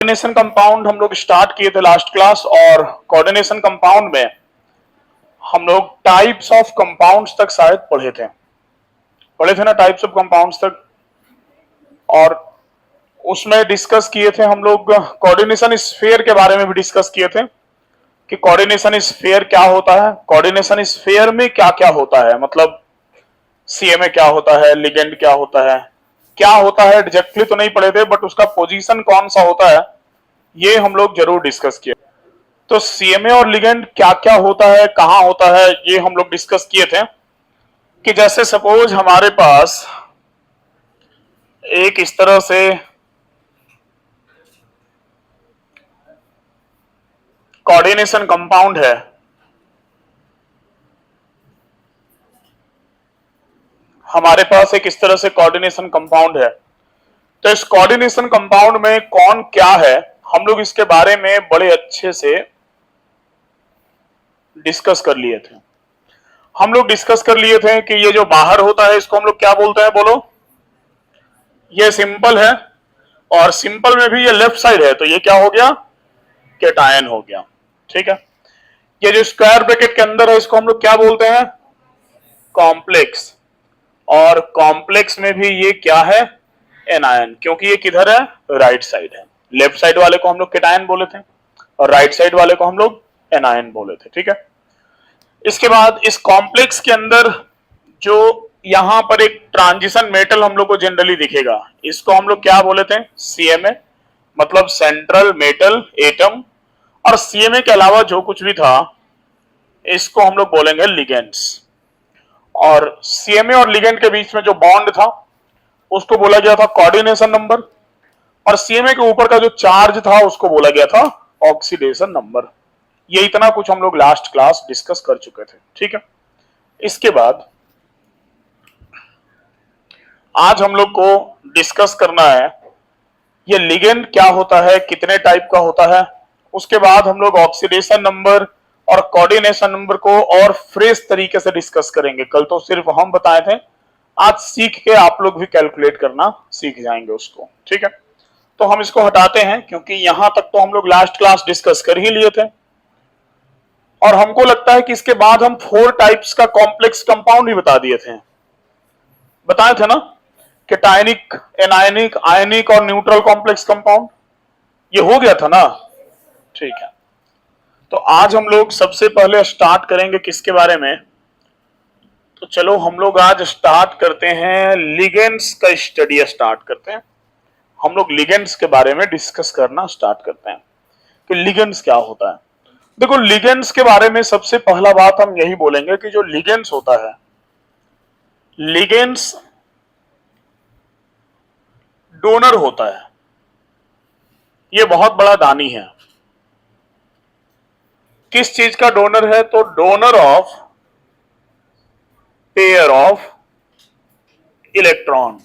Coordination compound हम लोग start किए थे लास्ट क्लास, और कोऑर्डिनेशन कंपाउंड में हम लोग टाइप्स ऑफ कंपाउंड्स तक शायद पढ़े थे ना, टाइप्स ऑफ कंपाउंड्स तक। और उसमें डिस्कस किए थे हम लोग कोऑर्डिनेशन स्फीयर के बारे में भी डिस्कस किए थे कि कोऑर्डिनेशन स्फीयर क्या होता है, कोऑर्डिनेशन स्फीयर में क्या क्या होता है, मतलब सीएमए क्या होता है, लिगेंड क्या होता है एग्जैक्टली तो नहीं पढ़े थे, बट उसका पोजीशन कौन सा होता है ये हम लोग जरूर डिस्कस किए। तो सीएमए और लिगेंड क्या क्या होता है, कहां होता है, ये हम लोग डिस्कस किए थे। कि जैसे सपोज हमारे पास एक इस तरह से कोऑर्डिनेशन कंपाउंड है, हमारे पास एक इस तरह से कोऑर्डिनेशन कंपाउंड है। तो इस कोऑर्डिनेशन कंपाउंड में कौन क्या है, हम लोग इसके बारे में बड़े अच्छे से डिस्कस कर लिए थे। हम लोग डिस्कस कर लिए थे कि ये जो बाहर होता है इसको हम लोग क्या बोलते हैं, बोलो। ये सिंपल है, और सिंपल में भी ये लेफ्ट साइड है, तो ये क्या हो गया, कैटायन हो गया। ठीक है। ये जो स्क्वायर ब्रैकेट के अंदर है इसको हम लोग क्या बोलते हैं, कॉम्प्लेक्स। और कॉम्प्लेक्स में भी ये क्या है, एनायन, क्योंकि ये किधर है, राइट साइड है। लेफ्ट साइड वाले को हम लोग कैटायन बोले थे और राइट साइड वाले को हम लोग एनायन बोले थे। ठीक है। इसके बाद इस कॉम्प्लेक्स के अंदर जो यहां पर एक ट्रांजिशन मेटल हम लोग को जनरली दिखेगा, इसको हम लोग क्या बोले थे, सीएमए, मतलब सेंट्रल मेटल एटम। और सीएमए के अलावा जो कुछ भी था इसको हम लोग बोलेंगे लिगेंड्स। और सीएमए और लिगेंड के बीच में जो बॉन्ड था उसको बोला गया था कोऑर्डिनेशन नंबर, और सीएमए के ऊपर का जो चार्ज था उसको बोला गया था ऑक्सीडेशन नंबर। ये इतना कुछ हम लोग लास्ट क्लास डिस्कस कर चुके थे। ठीक है। इसके बाद आज हम लोग को डिस्कस करना है ये लिगेंड क्या होता है, कितने टाइप का होता है। उसके बाद हम लोग ऑक्सीडेशन नंबर और कोऑर्डिनेशन नंबर को और फ्रेश तरीके से डिस्कस करेंगे। कल तो सिर्फ हम बताए थे, आज सीख के आप लोग भी कैलकुलेट करना सीख जाएंगे उसको। ठीक है। तो हम इसको हटाते हैं क्योंकि यहां तक तो हम लोग लास्ट क्लास डिस्कस कर ही लिए थे, और हमको लगता है कि इसके बाद हम 4 टाइप्स का कॉम्प्लेक्स कंपाउंड भी बताए थे ना, कैटायनिक, एनायनिक, आयनिक और न्यूट्रल कॉम्प्लेक्स कंपाउंड। ये हो गया था ना। ठीक है। तो आज हम लोग सबसे पहले स्टार्ट करेंगे किसके बारे में, तो चलो हम लोग आज स्टार्ट करते हैं लिगेंड्स का स्टडी स्टार्ट करते हैं। हम लोग लिगेंड्स के बारे में डिस्कस करना स्टार्ट करते हैं कि लिगेंड्स क्या होता है। देखो, लिगेंड्स के बारे में सबसे पहला बात हम यही बोलेंगे कि जो लिगेंड्स होता है, लिगेंड्स डोनर होता है। ये बहुत बड़ा दानी है। किस चीज का डोनर है, तो donor of pair of electron.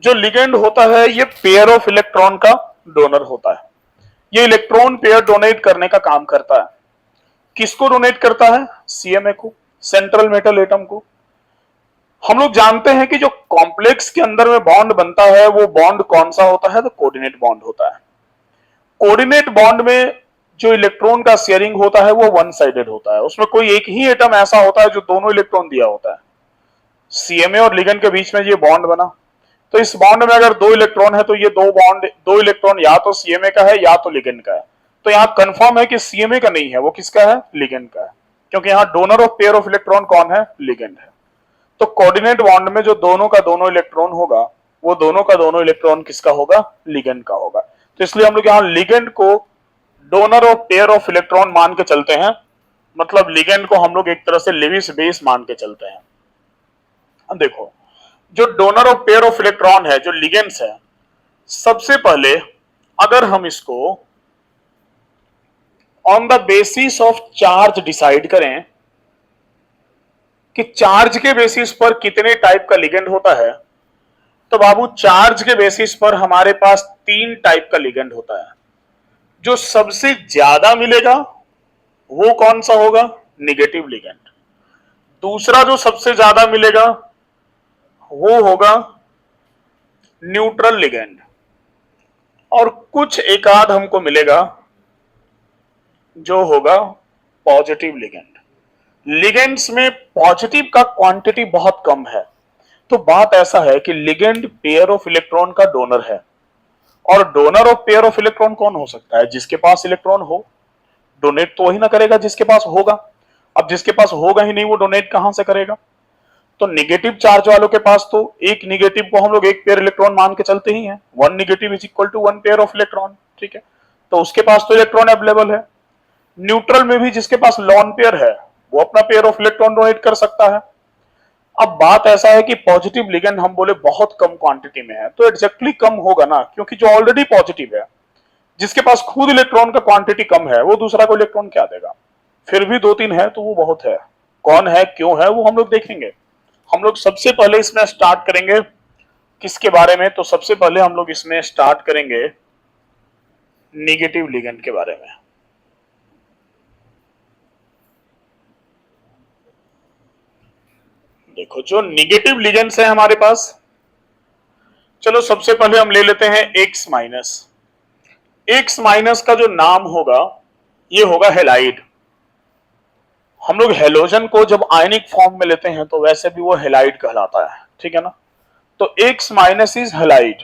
जो लिगेंड होता है ये पेयर ऑफ इलेक्ट्रॉन का डोनर होता है। ये इलेक्ट्रॉन पेयर डोनेट करने का काम करता है। किसको डोनेट करता है, सीएमए को, सेंट्रल मेटल एटम को। हम लोग जानते हैं कि जो कॉम्प्लेक्स के अंदर में बॉन्ड बनता है वो बॉन्ड कौन सा होता है, तो कोऑर्डिनेट बॉन्ड होता है। कोऑर्डिनेट बॉन्ड में जो इलेक्ट्रॉन का शेयरिंग होता है वो वन साइडेड होता है। उसमें कोई एक ही एटम ऐसा होता है जो दोनों इलेक्ट्रॉन दिया होता है। सीएमए और लिगेंड के बीच में ये बॉन्ड बना, तो इस बॉन्ड में अगर 2 इलेक्ट्रॉन है तो ये 2 इलेक्ट्रॉन या तो सीएमए का है या तो लिगेंड का है। तो यहां कंफर्म है कि सीएमए का नहीं है, वो किसका है, लिगेंड का है, क्योंकि यहां donor of pair of electron कौन है, लिगेंड है। तो कोऑर्डिनेट बॉन्ड में जो दोनों का दोनों इलेक्ट्रॉन होगा वो दोनों का दोनों इलेक्ट्रॉन किसका होगा, लिगेंड का होगा। तो इसलिए हम लोग यहां लिगेंड को donor of pair of electron मान के चलते हैं, मतलब लिगेंड को हम लोग एक तरह से लेविस बेस मान के चलते हैं। अब देखो, जो donor of pair of electron है, जो लिगेंड्स है, सबसे पहले अगर हम इसको on the basis of charge decide करें कि चार्ज के बेसिस पर कितने टाइप का लिगेंड होता है, तो बाबू चार्ज के बेसिस पर हमारे पास 3 टाइप का लिगेंड होता है। जो सबसे ज्यादा मिलेगा वो कौन सा होगा, निगेटिव लिगेंड। दूसरा जो सबसे ज्यादा मिलेगा वो होगा न्यूट्रल लिगेंड। और कुछ एक आध हमको मिलेगा जो होगा पॉजिटिव लिगेंड। लिगेंड्स में पॉजिटिव का क्वांटिटी बहुत कम है। तो बात ऐसा है कि लिगेंड पेयर ऑफ इलेक्ट्रॉन का डोनर है, और donor of pair of electron कौन हो सकता है? जिसके पास इलेक्ट्रॉन हो। डोनेट तो वही ना करेगा जिसके पास होगा। अब जिसके पास होगा ही नहीं वो डोनेट कहां से करेगा? तो निगेटिव चार्ज वालों के पास तो एक निगेटिव को हम लोग एक पेयर इलेक्ट्रॉन मान के चलते ही हैं। One negative is equal to one pair of electron, ठीक है। तो उसके पास तो इलेक्ट्रॉन अवेलेबल है। न्यूट्रल में भी जिसके पास लॉन पेयर है वो अपना पेयर ऑफ इलेक्ट्रॉन डोनेट कर सकता है। अब बात ऐसा है कि पॉजिटिव लिगेंड हम बोले बहुत कम क्वांटिटी में है, तो एग्जैक्टली कम होगा ना, क्योंकि जो ऑलरेडी पॉजिटिव है, जिसके पास खुद इलेक्ट्रॉन का क्वांटिटी कम है, वो दूसरा को इलेक्ट्रॉन क्या देगा? फिर भी दो तीन है तो वो बहुत है। कौन है, क्यों है, वो हम लोग देखेंगे। हम लोग सबसे पहले इसमें स्टार्ट करेंगे किसके बारे में? तो सबसे पहले हम लोग इसमें स्टार्ट करेंगे निगेटिव लिगेंड के बारे में। देखो जो निगेटिव लिगेंड्स है हमारे पास, चलो सबसे पहले हम ले लेते हैं एक्स माइनस। एक्स माइनस का जो नाम होगा ये होगा हेलाइड। हम लोग हेलोजन को जब आयनिक फॉर्म में लेते हैं तो वैसे भी वो हेलाइड कहलाता है, ठीक है ना। तो एक्स माइनस इज हेलाइड,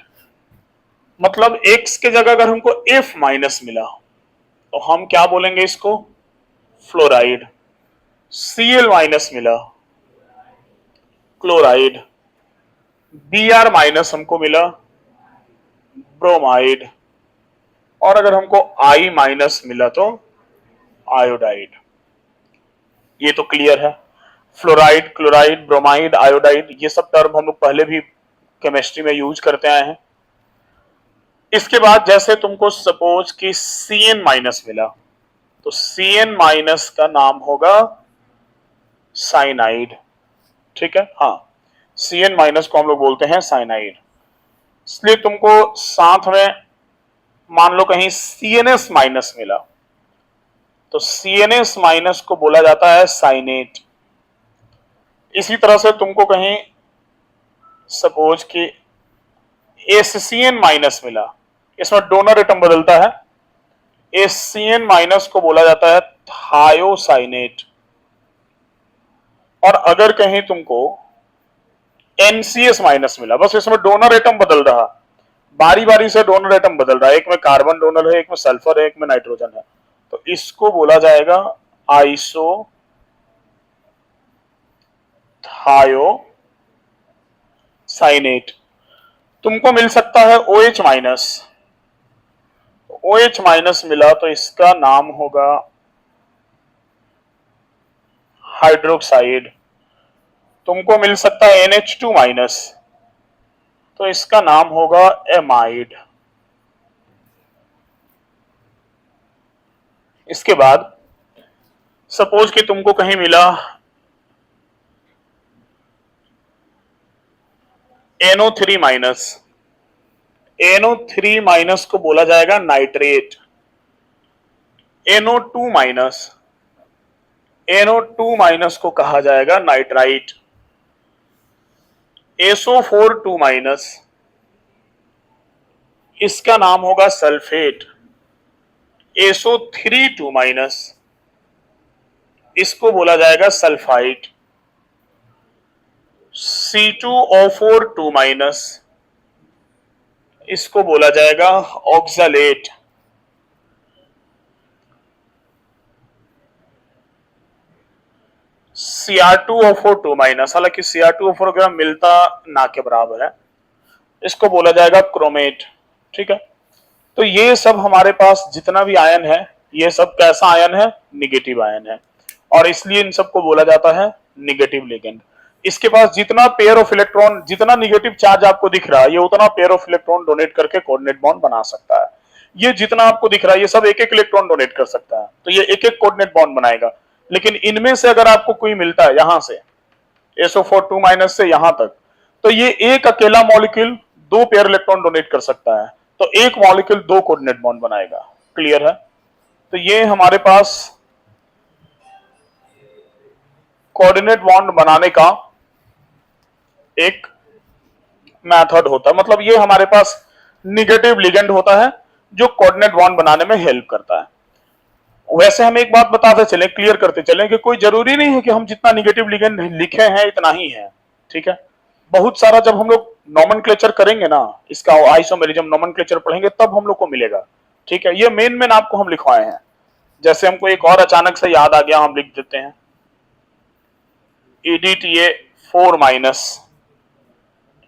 मतलब एक्स के जगह अगर हमको एफ माइनस मिला तो हम क्या बोलेंगे इसको? फ्लोराइड। सीएल माइनस मिला, क्लोराइड। बी आर माइनस हमको मिला, ब्रोमाइड। और अगर हमको आई माइनस मिला तो आयोडाइड। ये तो क्लियर है। फ्लोराइड, क्लोराइड, ब्रोमाइड, आयोडाइड, ये सब टर्म हम लोग पहले भी केमिस्ट्री में यूज करते आए हैं। इसके बाद जैसे तुमको सपोज कि Cn माइनस मिला, तो Cn माइनस का नाम होगा साइनाइड, ठीक है। हाँ, Cn माइनस को हम लोग बोलते हैं साइनाइड। इसलिए तुमको साथ में मान लो कहीं CnS माइनस मिला, तो CnS माइनस को बोला जाता है साइनेट। इसी तरह से तुमको कहीं सपोज कि एससीएन माइनस मिला, इसमें डोनर एटम बदलता है, एससीएन माइनस को बोला जाता है थायोसाइनेट। और अगर कहीं तुमको एनसीएस माइनस मिला, बस इसमें डोनर एटम बदल रहा, बारी बारी से डोनर एटम बदल रहा है, एक में कार्बन डोनर है, एक में सल्फर है, एक में नाइट्रोजन है, तो इसको बोला जाएगा आइसो थायोसाइनेट। तुमको मिल सकता है OH माइनस, OH माइनस मिला तो इसका नाम होगा हाइड्रोक्साइड। तुमको मिल सकता है NH2 माइनस, तो इसका नाम होगा एमाइड। इसके बाद सपोज कि तुमको कहीं मिला NO3 माइनस, NO3 माइनस को बोला जाएगा nitrate. NO2 minus, NO2 minus को कहा जाएगा नाइट्राइट। SO4 माइनस, इसका नाम होगा सल्फेट। SO3 माइनस, इसको बोला जाएगा सल्फाइट। C2O4 माइनस, इसको बोला जाएगा ऑक्सलेट। Cr2O4 माइनस, हालांकि Cr2O4 ग्राम मिलता ना के बराबर है, इसको बोला जाएगा क्रोमेट, ठीक है। तो ये सब हमारे पास जितना भी आयन है, ये सब कैसा आयन है? निगेटिव आयन है, और इसलिए इन सबको बोला जाता है निगेटिव लिगेंड। इसके पास जितना पेयर ऑफ इलेक्ट्रॉन, जितना निगेटिव चार्ज आपको दिख रहा है, ये उतना पेयर ऑफ इलेक्ट्रॉन डोनेट करके कोऑर्डिनेट बॉन्ड बना सकता है। ये जितना आपको दिख रहा है ये सब एक एक इलेक्ट्रॉन डोनेट कर सकता है, तो ये एक एक कोऑर्डिनेट बॉन्ड बनाएगा। लेकिन इनमें से अगर आपको कोई मिलता है यहां से SO4 माइनस से यहां तक, तो ये एक अकेला मॉलिक्यूल दो पेयर इलेक्ट्रॉन डोनेट कर सकता है, तो एक मॉलिक्यूल दो कोऑर्डिनेट बॉन्ड बनाएगा। क्लियर है? तो ये हमारे पास कोऑर्डिनेट बॉन्ड बनाने का एक मेथड होता है, मतलब ये हमारे पास निगेटिव लिगेंड होता है जो कोऑर्डिनेट बॉन्ड बनाने में हेल्प करता है। वैसे हम एक बात बताते चले, क्लियर करते चले कि कोई जरूरी नहीं है कि हम जितना निगेटिव लिगेंड लिखे हैं इतना ही है, ठीक है। बहुत सारा जब हम लोग नोमेनक्लेचर करेंगे ना, इसका आइसोमेरिज्म नोमेनक्लेचर पढ़ेंगे तब हम लोग को मिलेगा, ठीक है। ये मेन आपको हम लिखवाए हैं। जैसे हमको एक और अचानक से याद आ गया, हम लिख देते हैं EDTA 4-,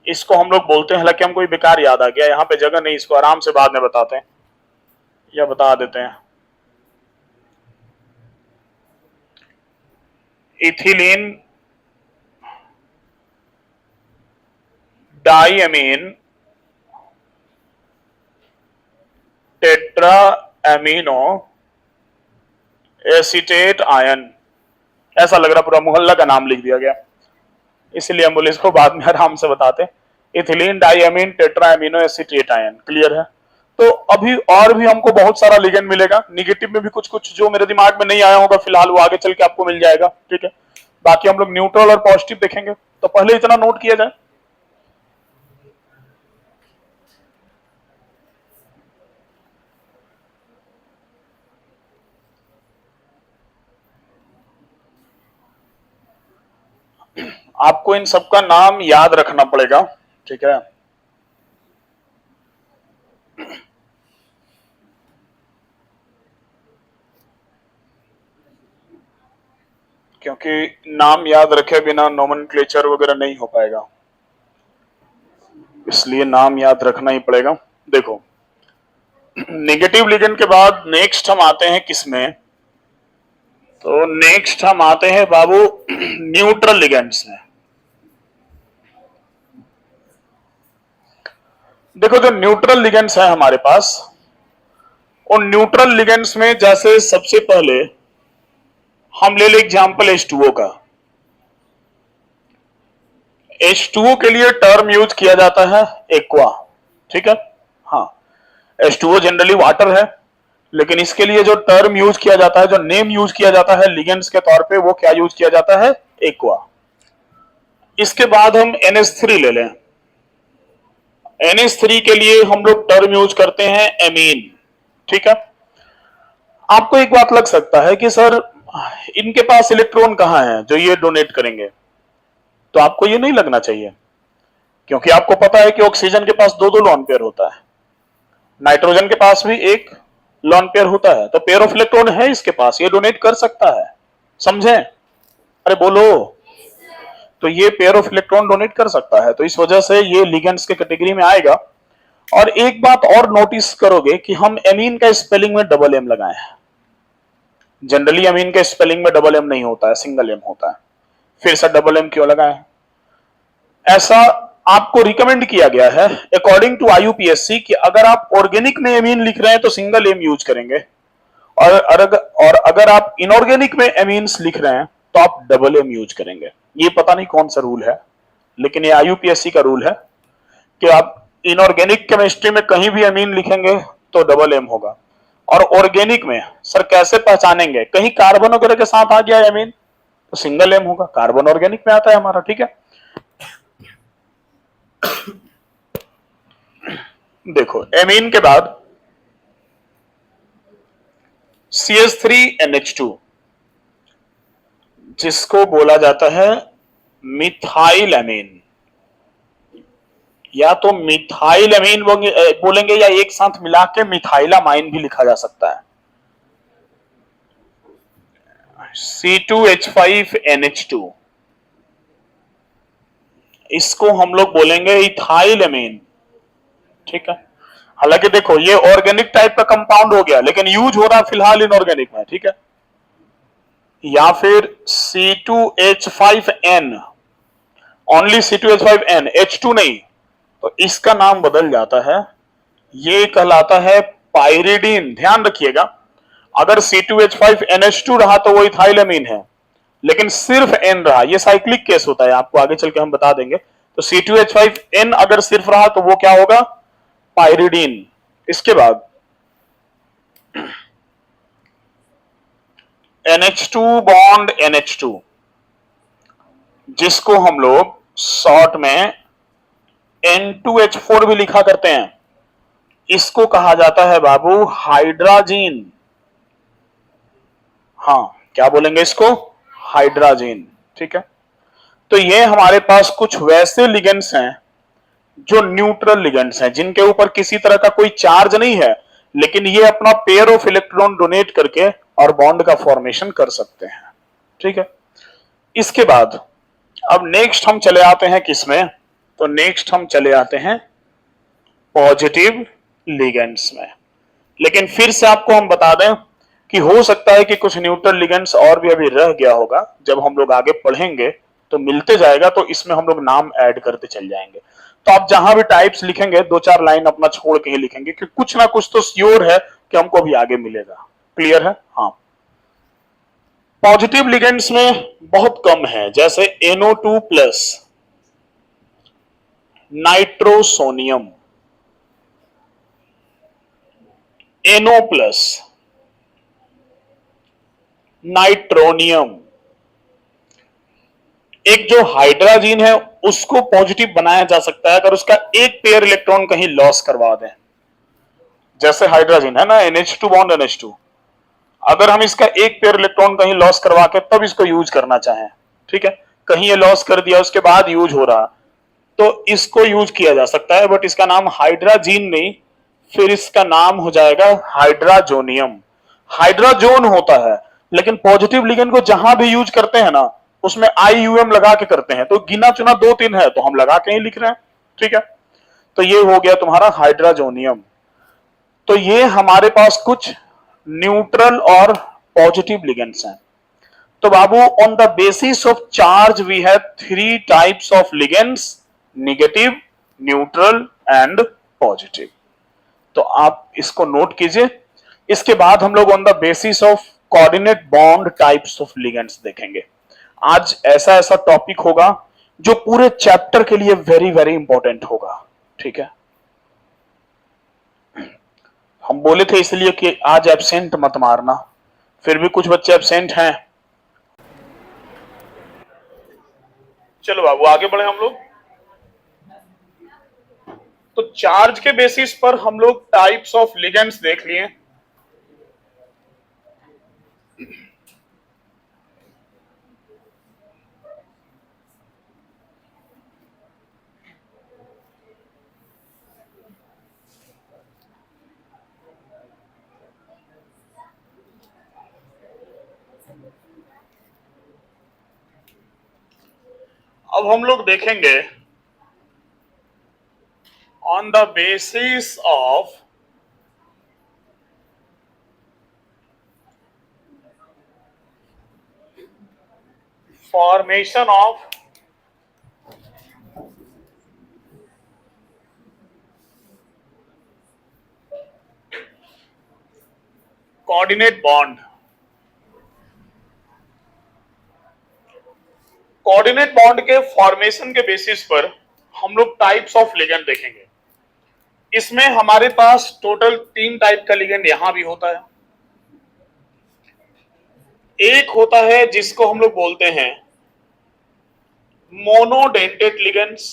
इसको हम लोग बोलते हैं, हालांकि हमको बेकार याद आ गया, यहाँ पे जगह नहीं, इसको आराम से बाद में बताते हैं या बता देते हैं। Ethylene diamine tetra amino acetate ion, ऐसा लग रहा पूरा मोहल्ला का नाम लिख दिया गया, इसलिए हम बोले इसको बाद में आराम से बताते हैं। Ethylene diamine tetra amino acetate ion, clear है। तो अभी और भी हमको बहुत सारा लिगेंड मिलेगा, निगेटिव में भी कुछ कुछ जो मेरे दिमाग में नहीं आया होगा फिलहाल, वो आगे चल के आपको मिल जाएगा, ठीक है। बाकी हम लोग न्यूट्रल और पॉजिटिव देखेंगे, तो पहले इतना नोट किया जाए। आपको इन सबका नाम याद रखना पड़ेगा, ठीक है। क्योंकि नाम याद रखे बिना नोमेनक्लेचर वगैरह नहीं हो पाएगा, इसलिए नाम याद रखना ही पड़ेगा। देखो, नेगेटिव लिगेंड के बाद नेक्स्ट हम आते हैं किसमें, तो नेक्स्ट हम आते हैं बाबू न्यूट्रल लिगेंड्स में। देखो, जो न्यूट्रल लिगेंड्स है हमारे पास, उन न्यूट्रल लिगेंड्स में जैसे सबसे पहले हम ले ले एग्जांपल H2O का। H2O के लिए टर्म यूज किया जाता है एक्वा, ठीक है। हाँ, H2O जनरली वाटर है, लेकिन इसके लिए जो टर्म यूज किया जाता है, जो नेम यूज किया जाता है लिगेंड्स के तौर पे, वो क्या यूज किया जाता है, एक्वा। इसके बाद हम NH3 ले लें। NH3 के लिए हम लोग टर्म यूज करते हैं एमीन, ठीक है। आपको एक बात लग सकता है कि सर इनके पास इलेक्ट्रॉन कहां है जो ये डोनेट करेंगे, तो आपको ये नहीं लगना चाहिए, क्योंकि आपको पता है कि ऑक्सीजन के पास दो लोन पेयर होता है, नाइट्रोजन के पास भी एक लोन पेयर होता है, तो पेयर ऑफ इलेक्ट्रॉन है इसके पास, ये डोनेट कर सकता है, समझे? अरे बोलो। तो ये पेयर ऑफ इलेक्ट्रॉन डोनेट कर सकता है, तो इस वजह से ये लिगेंड्स के कैटेगरी में आएगा। और एक बात और नोटिस करोगे कि हम एमीन का स्पेलिंग में डबल एम लगाए हैं। जनरली अमीन के स्पेलिंग में डबल एम नहीं होता है, सिंगल एम होता है। फिर से डबल एम क्यों लगाए? ऐसा आपको रिकमेंड किया गया है अकॉर्डिंग टू IUPAC कि अगर आप ऑर्गेनिक में एमीन लिख रहे हैं तो सिंगल एम यूज करेंगे, और अगर आप इनऑर्गेनिक में एमीन्स लिख रहे हैं तो आप डबल एम यूज करेंगे। ये पता नहीं कौन सा रूल है, लेकिन ये IUPAC का रूल है कि आप इनऑर्गेनिक केमिस्ट्री में कहीं भी एमीन लिखेंगे तो डबल एम होगा। और ऑर्गेनिक में सर कैसे पहचानेंगे? कहीं कार्बन वगैरह के साथ आ गया एमीन तो सिंगल एम होगा, कार्बन ऑर्गेनिक में आता है हमारा, ठीक है। देखो, एमीन के बाद CH3NH2 जिसको बोला जाता है मिथाइल एमीन, या तो मिथाइल एमीन बोलेंगे या एक साथ मिला के मिथाइलामाइन भी लिखा जा सकता है। C2H5NH2 इसको हम लोग बोलेंगे इथाइल एमीन, ठीक है। हालांकि देखो ये ऑर्गेनिक टाइप का कंपाउंड हो गया, लेकिन यूज हो रहा है फिलहाल इनऑर्गेनिक में, ठीक है। या फिर C2H5N, ओनली C2H5N, H2 नहीं, तो इसका नाम बदल जाता है, ये कहलाता है पाइरिडीन। ध्यान रखिएगा, अगर C2H5NH2 रहा तो वो इथाइल एमीन है, लेकिन सिर्फ N रहा, ये साइक्लिक केस होता है, आपको आगे चल के हम बता देंगे। तो C2H5N अगर सिर्फ रहा तो वो क्या होगा? पाइरिडीन। इसके बाद NH2 बॉन्ड NH2 जिसको हम लोग शॉर्ट में N2H4 भी लिखा करते हैं, इसको कहा जाता है बाबू हाइड्राजीन। हाँ, क्या बोलेंगे इसको? हाइड्राजीन। ठीक है, तो ये हमारे पास कुछ वैसे लिगेंड्स हैं जो न्यूट्रल लिगेंड्स हैं, जिनके ऊपर किसी तरह का कोई चार्ज नहीं है, लेकिन ये अपना पेयर ऑफ इलेक्ट्रॉन डोनेट करके और बॉन्ड का फॉर्मेशन कर सकते हैं। ठीक है, इसके बाद अब नेक्स्ट हम चले आते हैं किसमें? तो नेक्स्ट हम चले आते हैं पॉजिटिव लिगेंड्स में। लेकिन फिर से आपको हम बता दें कि हो सकता है कि कुछ न्यूट्रल लिगेंड्स और भी अभी रह गया होगा, जब हम लोग आगे पढ़ेंगे तो मिलते जाएगा, तो इसमें हम लोग नाम ऐड करते चल जाएंगे। तो आप जहां भी टाइप्स लिखेंगे 2-4 लाइन अपना छोड़ के ही लिखेंगे, कि कुछ ना कुछ तो श्योर है कि हमको भी आगे मिलेगा। क्लियर है? हाँ, पॉजिटिव लिगेंड्स में बहुत कम है, जैसे NO2+, नाइट्रोसोनियम, NO+, नाइट्रोनियम। एक जो हाइड्राजीन है उसको पॉजिटिव बनाया जा सकता है अगर उसका एक पेयर इलेक्ट्रॉन कहीं लॉस करवा दें। जैसे हाइड्राजीन है ना, NH2 बॉन्ड NH2, अगर हम इसका एक पेयर इलेक्ट्रॉन कहीं लॉस करवा के तब इसको यूज करना चाहें, ठीक है, कहीं ये लॉस कर दिया उसके बाद यूज हो रहा, तो इसको यूज किया जा सकता है, बट इसका नाम हाइड्राजीन नहीं, फिर इसका नाम हो जाएगा हाइड्राजोनियम। हाइड्राजोन होता है, लेकिन पॉजिटिव लिगेंड को जहां भी यूज करते हैं ना, उसमें IUM लगा के करते हैं, तो गिना चुना 2-3 है तो हम लगा के ही लिख रहे हैं। ठीक है, तो ये हो गया तुम्हारा हाइड्राजोनियम। तो ये हमारे पास कुछ न्यूट्रल और पॉजिटिव लिगेंड्स हैं। तो बाबू, on the basis of charge we have 3 types of ligands, negative, neutral and positive. तो आप इसको नोट कीजिए। इसके बाद हम लोग on the basis of coordinate bond types of ligands देखेंगे। आज ऐसा ऐसा टॉपिक होगा जो पूरे चैप्टर के लिए वेरी वेरी इंपॉर्टेंट होगा। ठीक है, हम बोले थे इसलिए कि आज एब्सेंट मत मारना, फिर भी कुछ बच्चे एब्सेंट हैं। चलो बाबू आगे बढ़े हम लोग। तो चार्ज के बेसिस पर हम लोग टाइप्स ऑफ लिगेंड्स देख लिए। अब हम लोग देखेंगे on the basis of formation of coordinate bond. Coordinate bond के फॉर्मेशन के बेसिस पर हम लोग टाइप्स ऑफ लिगेंड देखेंगे। इसमें हमारे पास टोटल 3 टाइप का लिगेंड यहां भी होता है। एक होता है जिसको हम लोग बोलते हैं monodentate ligands,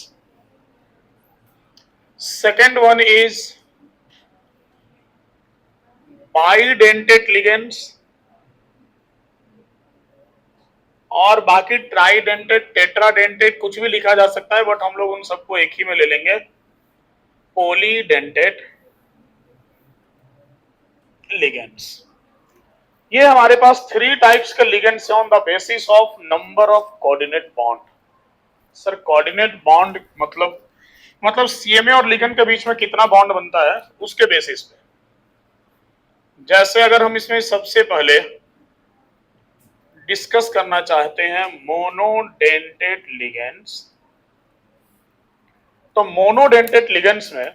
second one is bidentate ligands, और बाकी ट्राइडेंटेट, टेट्राडेंटेट कुछ भी लिखा जा सकता है, बट हम लोग उन सबको एक ही में ले लेंगे, पॉलीडेंटेट लिगेंड्स। ये हमारे पास 3 टाइप्स के लिगेंड्स हैं on the basis of number of coordinate bond. Sir coordinate bond मतलब सीएमए और लिगेंड के बीच में कितना बॉन्ड बनता है उसके बेसिस पे। जैसे अगर हम इसमें सबसे पहले डिस्कस करना चाहते हैं मोनोडेंटेट लिगेंड्स, तो मोनोडेंटेट लिगेंड्स में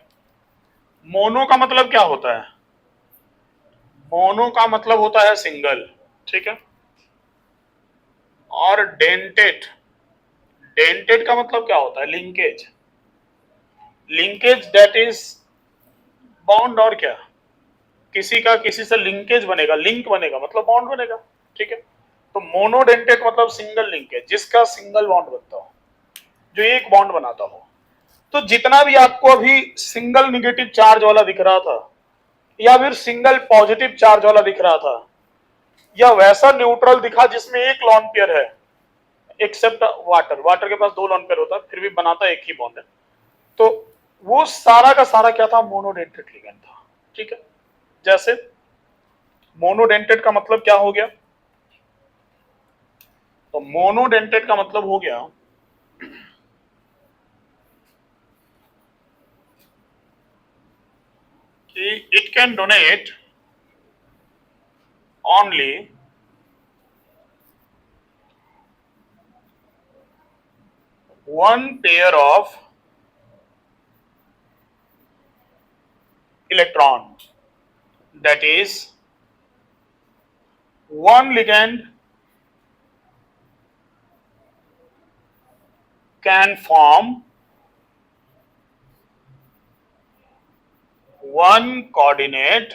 मोनो का मतलब क्या होता है? मोनो का मतलब होता है सिंगल, ठीक है, और डेंटेट, डेंटेट का मतलब क्या होता है? Linkage. Linkage that is bond, और क्या, किसी का किसी से लिंकेज बनेगा, लिंक बनेगा मतलब बॉन्ड बनेगा। ठीक है, तो मोनोडेंटेट मतलब सिंगल लिंकेज, जिसका सिंगल बॉन्ड बनता हो, जो एक बॉन्ड बनाता हो। तो जितना भी आपको अभी सिंगल निगेटिव चार्ज वाला दिख रहा था या फिर सिंगल पॉजिटिव चार्ज वाला दिख रहा था या वैसा न्यूट्रल दिखा जिसमें एक लॉन पेयर है, एक्सेप्ट वाटर, वाटर के पास दो लॉन पेयर होता है फिर भी बनाता एक ही बॉन्ड है, तो वो सारा का सारा क्या था, मोनोडेंटेट लिगेंड था। ठीक है, जैसे मोनोडेंटेट का मतलब क्या हो गया, तो मोनोडेंटेट का मतलब हो गया कि it can donate only one pair of electron, that is one ligand can form one coordinate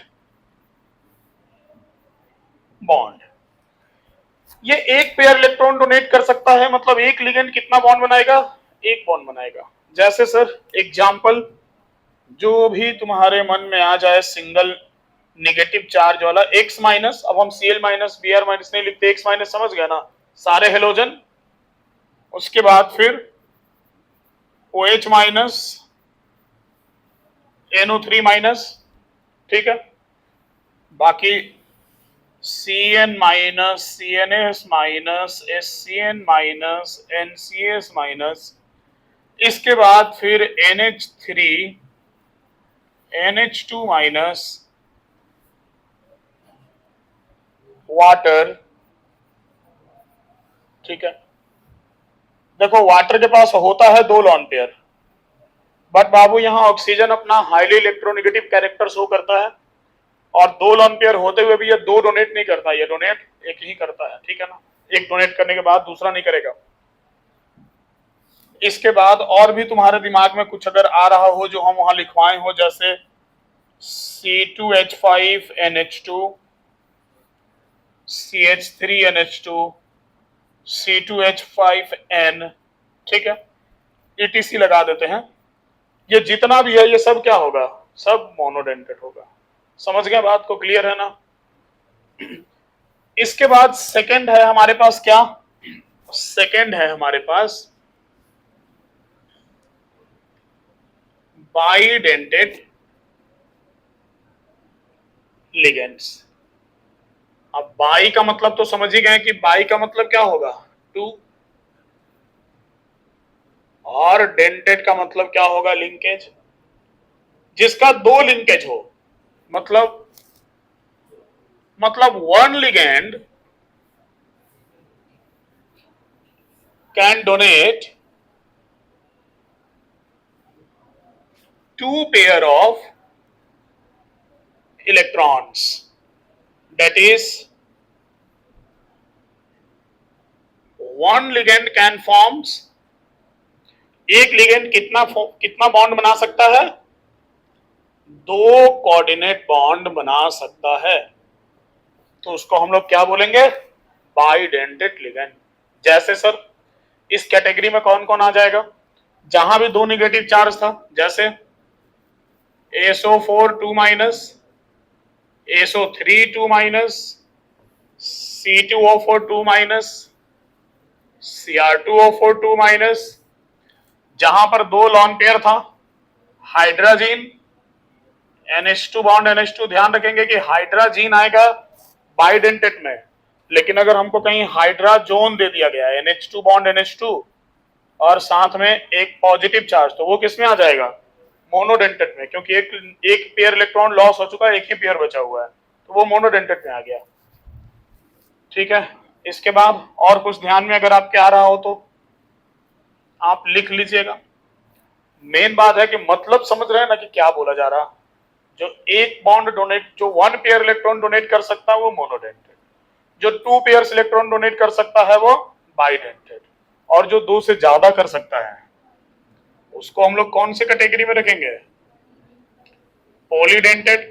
bond। ये एक पेयर इलेक्ट्रॉन डोनेट कर सकता है, मतलब एक लिगेंड कितना बॉन्ड बनाएगा, एक बॉन्ड बनाएगा। जैसे सर एग्जांपल जो भी तुम्हारे मन में आ जाए, सिंगल नेगेटिव चार्ज वाला X माइनस, अब हम Cl माइनस Br माइनस नहीं लिखते, X माइनस समझ गया ना, सारे हेलोजन, उसके बाद फिर OH माइनस, NO3 माइनस, ठीक है, बाकी Cn minus, CnS minus, SCn minus, NCS minus, इसके बाद फिर NH3, NH2 माइनस, वाटर। ठीक है, देखो वाटर के पास होता है दो लॉन पेयर, बट बाबू यहां ऑक्सीजन अपना हाईली इलेक्ट्रोनेगेटिव कैरेक्टर शो करता है और दो लॉन पेयर होते हुए भी ये दो डोनेट नहीं करता, ये डोनेट एक ही करता है। ठीक है ना, एक डोनेट करने के बाद दूसरा नहीं करेगा। इसके बाद और भी तुम्हारे दिमाग में कुछ अगर आ रहा हो जो हम वहां लिखवाए हो, जैसे C2H5NH2, CH3NH2, C2H5N, ठीक है, ETC लगा देते हैं। ये जितना भी है ये सब क्या होगा, सब मोनोडेंटेट होगा। समझ गया बात को, क्लियर है ना। इसके बाद सेकंड है हमारे पास क्या, सेकंड है हमारे पास बाइडेंटेड लिगेंड्स। अब बाई का मतलब तो समझ ही गए कि बाई का मतलब क्या होगा, टू, और डेंटेड का मतलब क्या होगा, लिंकेज। जिसका दो लिंकेज हो, मतलब one ligand can donate two pair of electrons, that is one ligand can forms, एक लिगेंड कितना बॉन्ड बना सकता है, दो कोऑर्डिनेट बॉन्ड बना सकता है, तो उसको हम लोग क्या बोलेंगे, बाइडेंटेड लिगेंड। जैसे सर इस कैटेगरी में कौन कौन आ जाएगा, जहां भी दो निगेटिव चार्ज था, जैसे SO4 2 minus, SO3 2 minus, C2O4 2 minus, Cr2O4 2 minus, जहां पर दो लॉन पेयर था, हाइड्रोजीन NH2 बॉन्ड NH2, ध्यान रखेंगे कि हाइड्रोजीन आएगा बाइडेंटेट में, लेकिन अगर हमको कहीं हाइड्रोजोन दे दिया गया NH2 बॉन्ड NH2 और साथ में एक पॉजिटिव चार्ज, तो वो किसमें आ जाएगा, मोनोडेंटेट में, क्योंकि एक पेयर इलेक्ट्रॉन लॉस हो चुका है, एक ही पेयर बचा हुआ है, तो वो मोनोडेंटेट में आ गया। ठीक है, इसके बाद और कुछ ध्यान में अगर आपके आ रहा हो तो आप लिख लीजिएगा। मेन बात है कि मतलब समझ रहे हैं ना कि क्या बोला जा रहा, जो एक बॉन्ड डोनेट, जो वन पेयर इलेक्ट्रॉन डोनेट कर सकता है वो मोनोडेंटेड, जो टू पेयर इलेक्ट्रॉन डोनेट कर सकता है वो बाइडेंटेड, और जो दो से ज्यादा कर सकता है उसको हम लोग कौन से कैटेगरी में रखेंगे, पॉलीडेंटेड।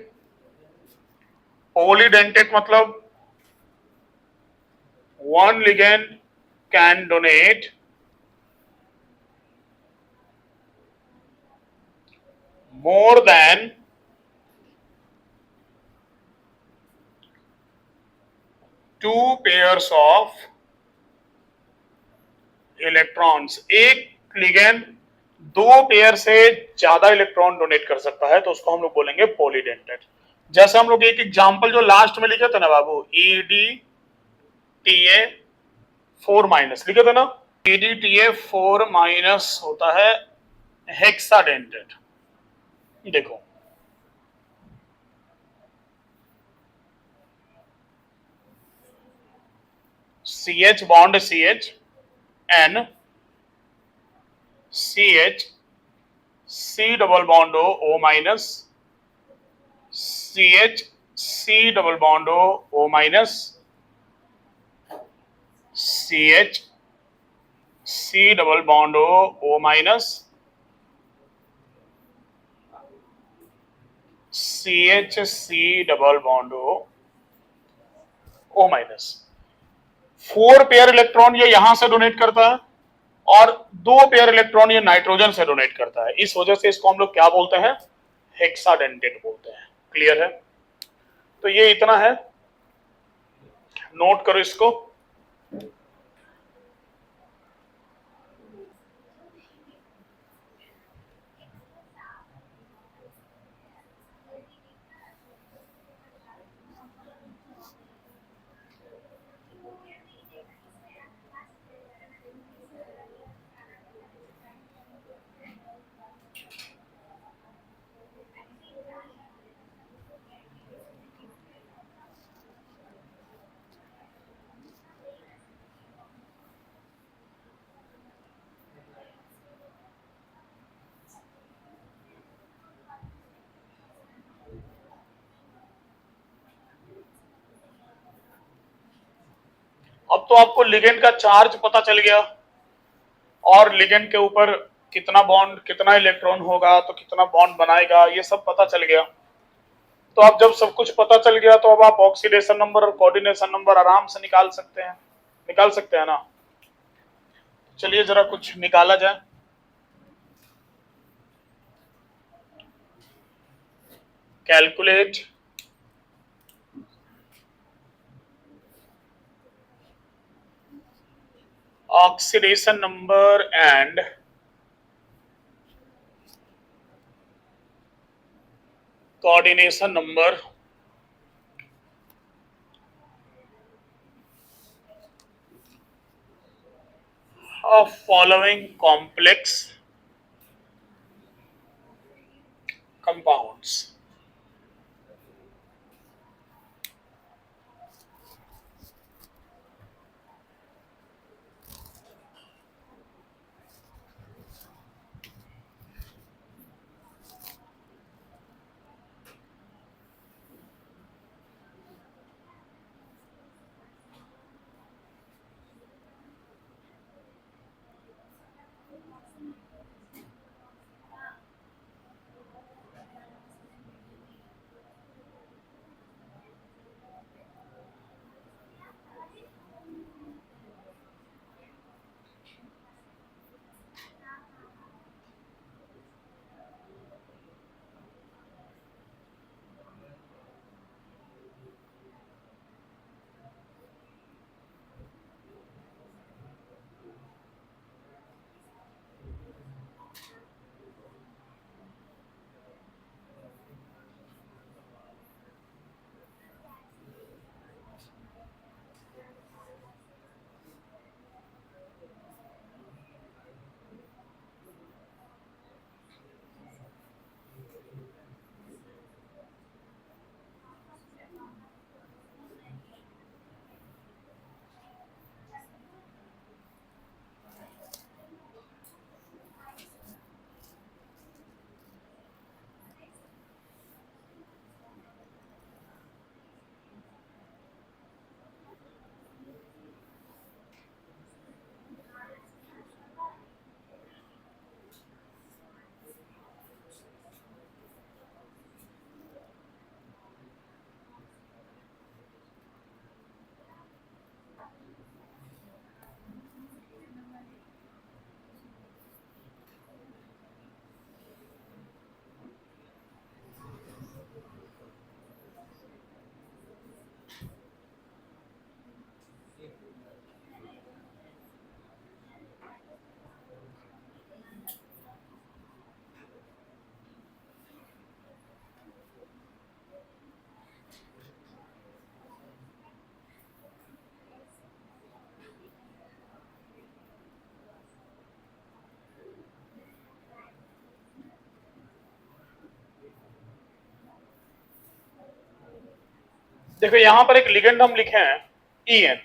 पॉलीडेंटेड मतलब one ligand can donate more than two pairs of electrons, एक लिगेंड दो पेयर से ज्यादा इलेक्ट्रॉन डोनेट कर सकता है तो उसको हम लोग बोलेंगे पॉलीडेंटेड। जैसे हम लोग एक एग्जांपल जो लास्ट में लिखे थे ना बाबू, EDTA4- लिखे थे ना, EDTA4- होता है हेक्साडेंटेड। देखो CH bond CH N CH C double bond O- CH C double bond O- CH C double bond O-, CH C double bond O-। Four pair electron ये यहां से डोनेट करता है और दो पेयर इलेक्ट्रॉन ये nitrogen से donate करता है। इस वजह से इसको हम लोग क्या बोलते हैं, हेक्साडेंटेड बोलते हैं। क्लियर है? तो ये इतना है, नोट करो इसको। अब तो आपको लिगेंड का चार्ज पता चल गया और लिगेंड के ऊपर कितना बॉन्ड, कितना इलेक्ट्रॉन होगा तो कितना बॉन्ड बनाएगा, ये सब पता चल गया। तो अब जब सब कुछ पता चल गया तो अब आप ऑक्सीडेशन नंबर और कोऑर्डिनेशन नंबर आराम से निकाल सकते हैं। निकाल सकते हैं ना? चलिए जरा कुछ निकाला जाए। Calculate oxidation number and coordination number of following complex compounds। देखो यहां पर एक लिगेंड हम लिखे हैं EN,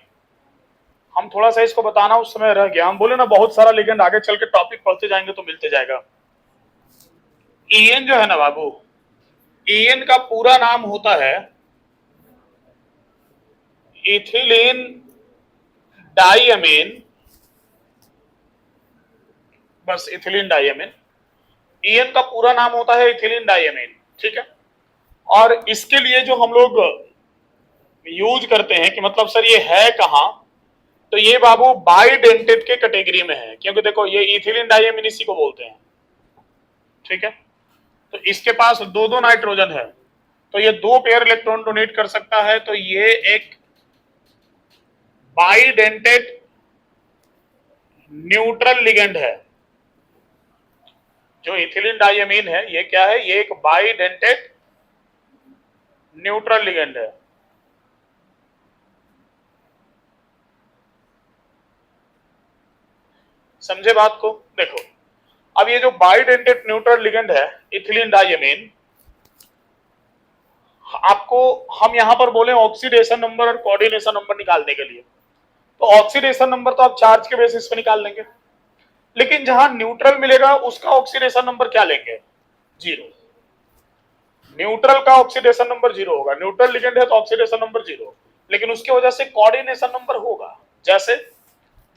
हम थोड़ा सा इसको बताना उस समय रह गया, हम बोले ना बहुत सारा लिगेंड आगे चल के टॉपिक पढ़ते जाएंगे तो मिलते जाएगा। EN जो है ना बाबू, EN का पूरा नाम होता है इथिलीन डाइअमीन, बस इथिलीन डाइअमीन। EN का पूरा नाम होता है इथिलीन डाइअमीन, ठीक है। और इसके लिए जो हम लोग यूज करते हैं कि मतलब सर ये है कहां, तो ये बाबू बाइडेंटेट के कैटेगरी में है, क्योंकि देखो ये इथिलीन डाइअमीन इसी को बोलते हैं, ठीक है। तो इसके पास दो दो नाइट्रोजन है, तो ये दो पेयर इलेक्ट्रॉन डोनेट कर सकता है, तो ये एक बाइडेंटेट न्यूट्रल लिगेंड है। जो इथिलीन डाइअमीन है ये क्या है, ये एक बाइडेंटेट न्यूट्रल लिगेंड है। समझे बात को? देखो अब ये जो बाइडेंटेट न्यूट्रल लिगेंड है इथिलीन डाइअमीन, आपको हम यहां पर बोले ऑक्सीडेशन नंबर और कोऑर्डिनेशन नंबर निकालने के लिए, तो ऑक्सीडेशन नंबर तो आप चार्ज के बेसिस पे निकाल लेंगे, लेकिन जहां न्यूट्रल मिलेगा उसका ऑक्सीडेशन नंबर क्या लेंगे, 0। न्यूट्रल का ऑक्सीडेशन नंबर 0 होगा, न्यूट्रल लिगेंड है तो ऑक्सीडेशन नंबर 0, लेकिन उसकी वजह से कोऑर्डिनेशन नंबर होगा। जैसे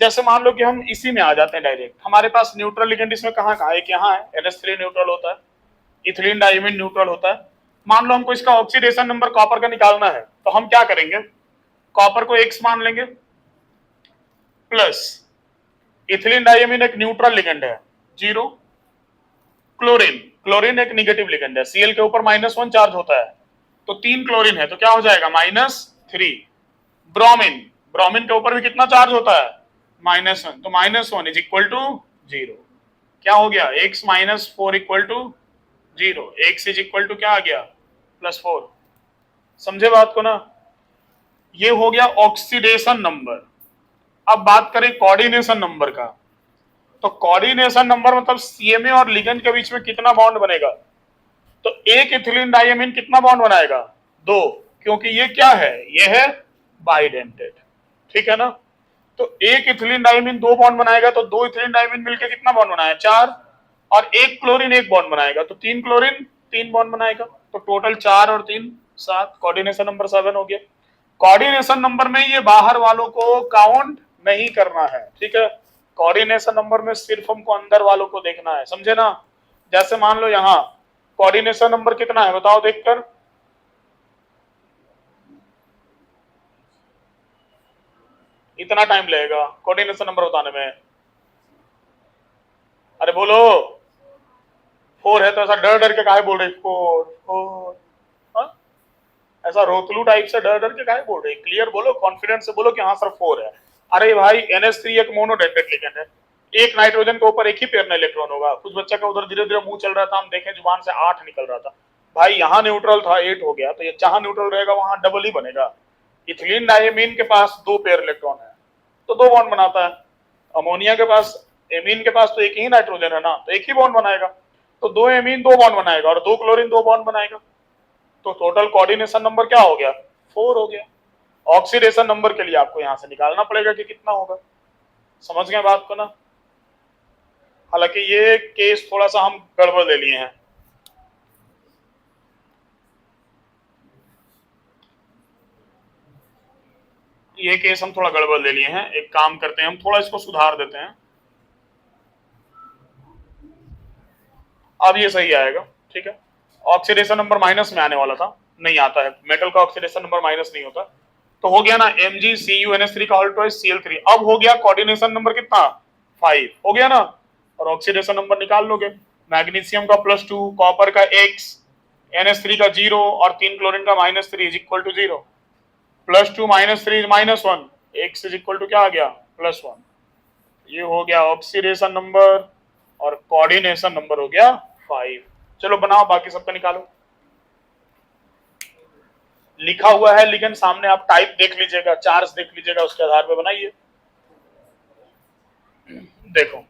जैसे मान लो कि हम इसी में आ जाते हैं डायरेक्ट, हमारे पास न्यूट्रल लिगेंड इसमें कहां कहां, एक यहाँ है NH3 न्यूट्रल होता है, इथिलीन डाइअमीन न्यूट्रल होता है। मान लो हमको इसका ऑक्सीडेशन नंबर कॉपर का निकालना है, तो हम क्या करेंगे, कॉपर को X मान लेंगे, प्लस इथिलीन डाइअमीन एक न्यूट्रल लिगेंड है 0, क्लोरीन, क्लोरीन एक निगेटिव लिगेंड है, Cl के ऊपर -1 चार्ज होता है, तो 3 क्लोरीन है तो क्या हो जाएगा -3। ब्रोमीन, ब्रोमीन के ऊपर भी कितना चार्ज होता है, -1, तो -1 इज इक्वल टू 0। क्या हो गया, x -4 equal to 0, x is equal to क्या आ गया, +4। समझे बात को ना? ये हो गया ऑक्सीडेशन नंबर। अब बात करें कोऑर्डिनेशन नंबर का, तो कोऑर्डिनेशन नंबर मतलब CMA और लिगेंड के बीच में कितना बॉन्ड बनेगा, तो एक इथिलीन डाइअमीन कितना बॉन्ड बनाएगा, 2, क्योंकि ये क्या है, ये है बाइडेंटेट, ठीक है ना। तो एक इथिलीन डाइअमीन 2 बॉन्ड बनाएगा, तो 2 इथिलीन डाइअमीन मिलकर कितना बॉन्ड बनाया, 4, और एक क्लोरीन 1 बॉन्ड बनाएगा, तो 3 क्लोरीन 3 बॉन्ड बनाएगा, तो टोटल 4 और 3 7, कोऑर्डिनेशन नंबर 7 हो गया। कोऑर्डिनेशन नंबर में ये बाहर वालों को काउंट नहीं करना है, ठीक है। कोऑर्डिनेशन नंबर में सिर्फ हमको अंदर वालों को देखना है, समझे ना। जैसे मान लो यहाँ कोऑर्डिनेशन नंबर कितना है बताओ देखकर, इतना टाइम लगेगा कोऑर्डिनेशन नंबर बताने में, अरे बोलो 4 है तो ऐसा डर डर के काहे बोल रहे, 4 4, ऐसा रोतलू टाइप से डर डर के काहे बोल रहे, क्लियर बोलो, कॉन्फिडेंस से बोलो कि हाँ सर 4 है। अरे भाई NH3 एक मोनोडेंटेट लिगेंड है, एक नाइट्रोजन के ऊपर एक ही पेयर में इलेक्ट्रॉन होगा। कुछ बच्चा का उधर धीरे धीरे मुंह चल रहा था, हम देखें जुबान से 8 निकल रहा था, भाई यहाँ न्यूट्रल था 8 हो गया, तो ये जहां न्यूट्रल रहेगा वहां डबल ही बनेगा। इथिलीन डाइअमीन के पास 2 पेयर इलेक्ट्रॉन है तो 2 बॉन्ड बनाता है, अमोनिया के पास, एमीन के पास तो एक ही नाइट्रोजन है ना, तो एक ही बॉन्ड बनाएगा, तो 2 एमीन 2 बॉन्ड बनाएगा और 2 क्लोरीन 2 बॉन्ड बनाएगा, तो टोटल कोऑर्डिनेशन नंबर क्या हो गया, 4 हो गया। ऑक्सीडेशन नंबर के लिए आपको यहां से निकालना पड़ेगा कि कितना होगा, समझ गए बात को ना। हालांकि ये केस थोड़ा सा हम गड़बड़ ले लिए हैं, ये केस हम थोड़ा गड़बड़ ले लिए हैं, एक काम करते हैं हम थोड़ा इसको सुधार देते हैं, अब ये सही आएगा, ठीक है। ऑक्सीडेशन नंबर माइनस में आने वाला था, नहीं आता है, मेटल का ऑक्सीडेशन नंबर माइनस नहीं होता, तो हो गया ना MgCuNH3 का होल ट्वाइस Cl3। अब हो गया कोऑर्डिनेशन नंबर कितना, 5 हो गया ना, और ऑक्सीडेशन नंबर निकाल लोगे, मैग्नीशियम का +2, कॉपर का X, NH3 का 0 और 3 क्लोरीन का -3 is equal to 0, +2 -3 is -1, X is equal to क्या आ गया, +1। ये हो गया ऑक्सीडेशन नंबर और कोऑर्डिनेशन नंबर हो गया 5। चलो बनाओ बाकी सबका निकालो, लिखा हुआ है लिगेंड सामने, आप टाइप देख लीजिएगा, चार्ज देख लीजिएगा, उसके आधार पे बनाइए। देखो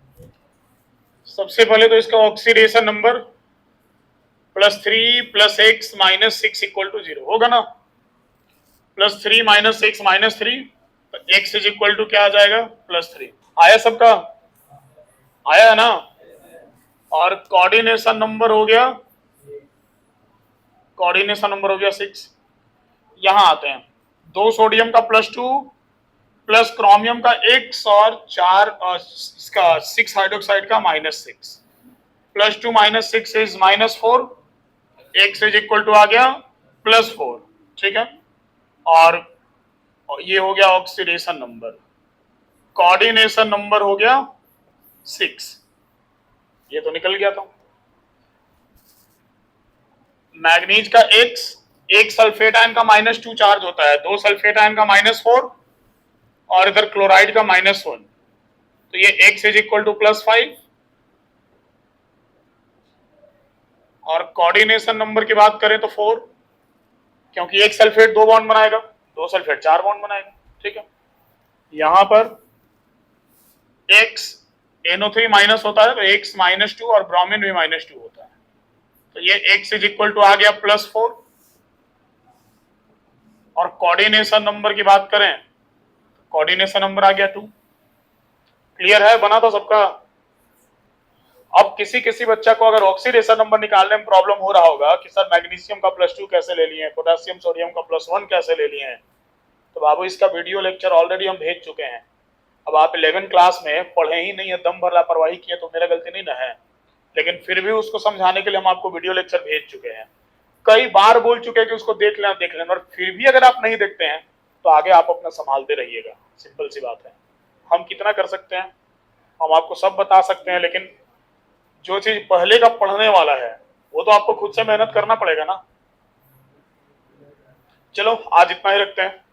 सबसे पहले तो इसका oxidation number +3 + X -6 equal to 0 होगा ना, +3 - 6 -3, तो x इज इक्वल टू क्या आ जाएगा +3। आया सबका? आया है ना? और कोऑर्डिनेशन नंबर हो गया, कोऑर्डिनेशन नंबर हो गया 6। यहां आते हैं, 2 सोडियम का +2 प्लस क्रोमियम का x और 4 इसका 6 हाइड्रोक्साइड का -6, +2 - 6 is -4, x is equal to आ गया +4। ठीक है, और ये हो गया ऑक्सीडेशन नंबर, कोऑर्डिनेशन नंबर हो गया 6। ये तो निकल गया था। मैग्नीज का x, एक सल्फेट आयन का -2 चार्ज होता है, 2 सल्फेट आयन का -4 और इधर क्लोराइड का -1, तो ये x इज इक्वल टू +5। और कोऑर्डिनेशन नंबर की बात करें तो 4, क्योंकि एक सल्फेट 2 बॉन्ड बनाएगा, 2 सल्फेट 4 बॉन्ड बनाएगा। ठीक है, यहां पर x NO3 माइनस होता है तो x -2 और ब्रोमीन भी -2 होता है, तो ये x इज इक्वल टू आ गया +4। और कोऑर्डिनेशन नंबर की बात करें, कोऑर्डिनेशन नंबर आ गया 2। क्लियर है? बना था सबका? अब किसी किसी बच्चा को अगर ऑक्सीडेशन नंबर निकालने में प्रॉब्लम हो रहा होगा कि सर मैग्नीशियम का +2 कैसे ले लिए हैं, पोटेशियम सोडियम का +1 कैसे ले लिए हैं, तो बाबू इसका वीडियो लेक्चर ऑलरेडी हम भेज चुके हैं। अब आप 11 क्लास में पढ़े ही नहीं है, दम भर लापरवाही किए, तो मेरा गलती नहीं ना है, लेकिन फिर भी उसको समझाने के लिए हम आपको वीडियो लेक्चर भेज चुके हैं, कई बार बोल चुके हैं कि उसको देख लेना, और फिर भी अगर आप नहीं देखते हैं तो आगे आप अपना संभालते रहिएगा। सिंपल सी बात है, हम कितना कर सकते हैं, हम आपको सब बता सकते हैं, लेकिन जो चीज पहले का पढ़ने वाला है वो तो आपको खुद से मेहनत करना पड़ेगा ना। चलो आज इतना ही रखते हैं।